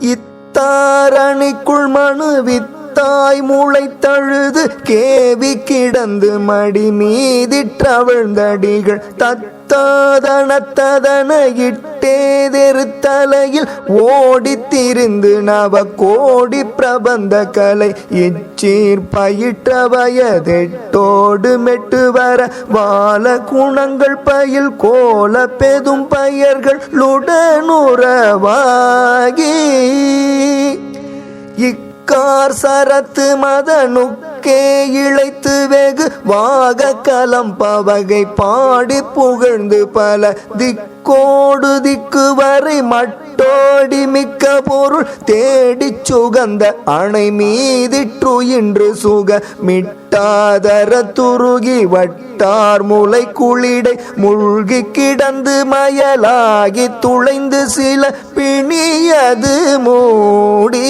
இத்தாரணிக்குள் மனுவித்தாய் முளைத்தழுது KV கிடந்து மடி மீதிற்றவழ்ந்தடிகள் தத்தாதனத்ததன இட்டேதெருத்தலையில் ஓடித்திரிந்து நவ கோடி பிரபந்த கலை இச்சீர் பயிற்ற வயதெட்டோடு மெட்டு வர வால குணங்கள் பயில் கோல பெதும் பெயர்கள் லுடனுறவாகி இக்கார் சரத்து மதனுக்கே இழைத்து வெகு வாக கலம்பவகை பாடி புகழ்ந்து பல திக்கோடு திக்கு வரை மட்டோடி மிக்க பொருள் தேடி சுகந்த அணை மீதிற்று இன்று சுக மிட்டாதர துருகி வட்டார் முளை குளிடை மூழ்கி கிடந்து மயலாகி துளைந்து சில பிணியது மூடி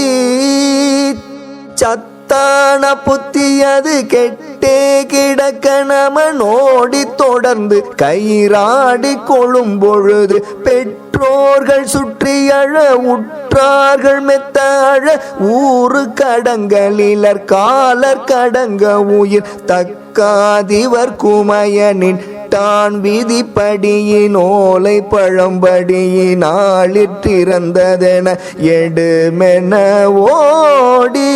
சத்தான புத்தியது கெட்டே கிடக்க நமனோடி தொடர்ந்து கயிறாடி கொள்ளும் பொழுது பெற்றோர்கள் சுற்றியழ உற்றார்கள் மெத்தழ ஊரு கடங்களிலர் காலர் கடங்க உயிர் தக்காதிவர் குமையனின் தான் விதிப்படியின் ஓலை பழம்படியின் ஆளிற்றிறந்ததென எடுமென ஓடி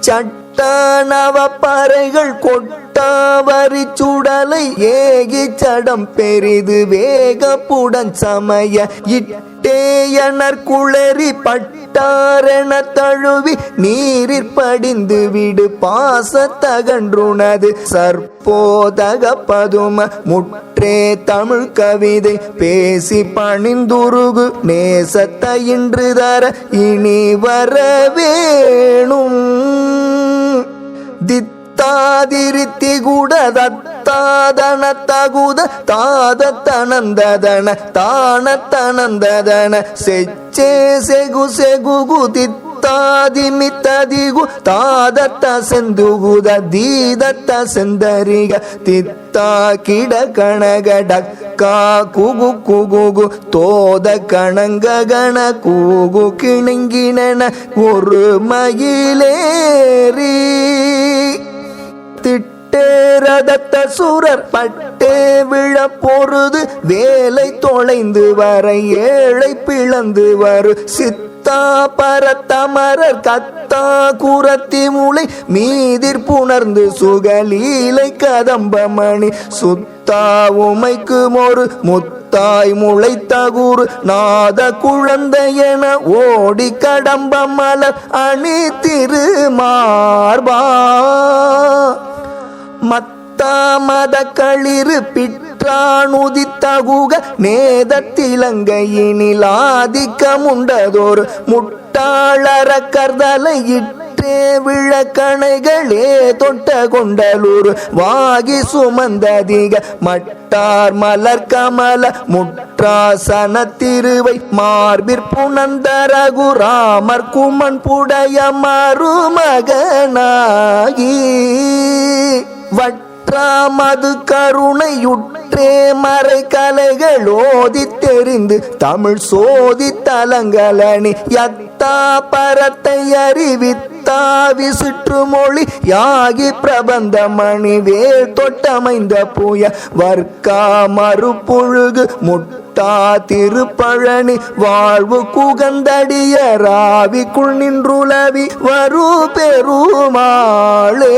சட்டானவ பறைகள் கொட்டாவரி சுடலை ஏகி சடம் பெரிது வேகப்புடன் சமய இட்டேயனர் குளறி பட்டாரென தழுவி நீரிற் படிந்து விடு பாசத்தகன்றுனது சற்போதக பதும முற்றே தமிழ் கவிதை பேசி பணிந்துருகு நேசத்தையின்று தர இனி வர வேணும் தித்தாதிரித்தி குட தத்தாதன தகுத தாதத்தனந்ததன தானத்தனந்ததன செச்சே செகு செகுகு தித்தாதிமித்ததிகு தாதத்த செந்துகுத தீதத்த செந்தரிக தித்தா கிட கணகடக்கா குகு குகுகு தோத கணங்ககண கூகு கிணங்கின ஒரு மயிலேறி திட்டேரதத்த சுரர் பட்டே விழ பொருது வேலை தொலைந்து வர ஏழை பிளந்து வரு சித்தா பரத்தமரர் கத்தா குரத்தி முளை மீதிற் புணர்ந்து சுகலீலை கதம்பமணி சுத்தா உமைக்கு ஒரு முத்தாய் முளைத்தகுரு நாத குழந்தையென ஓடி கடம்ப மலர் அணி திருமார்பா மத்தாமத களிறு பிற்றானுதித்தகுக நேதத்திலங்கையினில் ஆதிக்கமுண்டதோர் முட்டாளர கர்தலை இற்றே விழக்கணைகளே தொட்ட கொண்டலூர் வாகி சுமந்ததிக மட்டார் மலர் கமல முற்றாசன திருவை மார்பிற் புனந்தரகு ராமர் குமன் புடைய மருமகனாகி வற்றாமது கருணையுற்றே மறை கலைகள் ஓதி தெரிந்து தமிழ் சோதி தலங்களணி யத்தா பரத்தை அறிவித்தா விசுற்று மொழி யாகி பிரபந்த மணி வேல் தொட்டமைந்த புய வர்க்கா மறுப்புழுகு முட்டா திருப்பழனி வாழ்வு குகந்தடிய ராவிக்குள் நின்றுலவி வரு பெருமாளே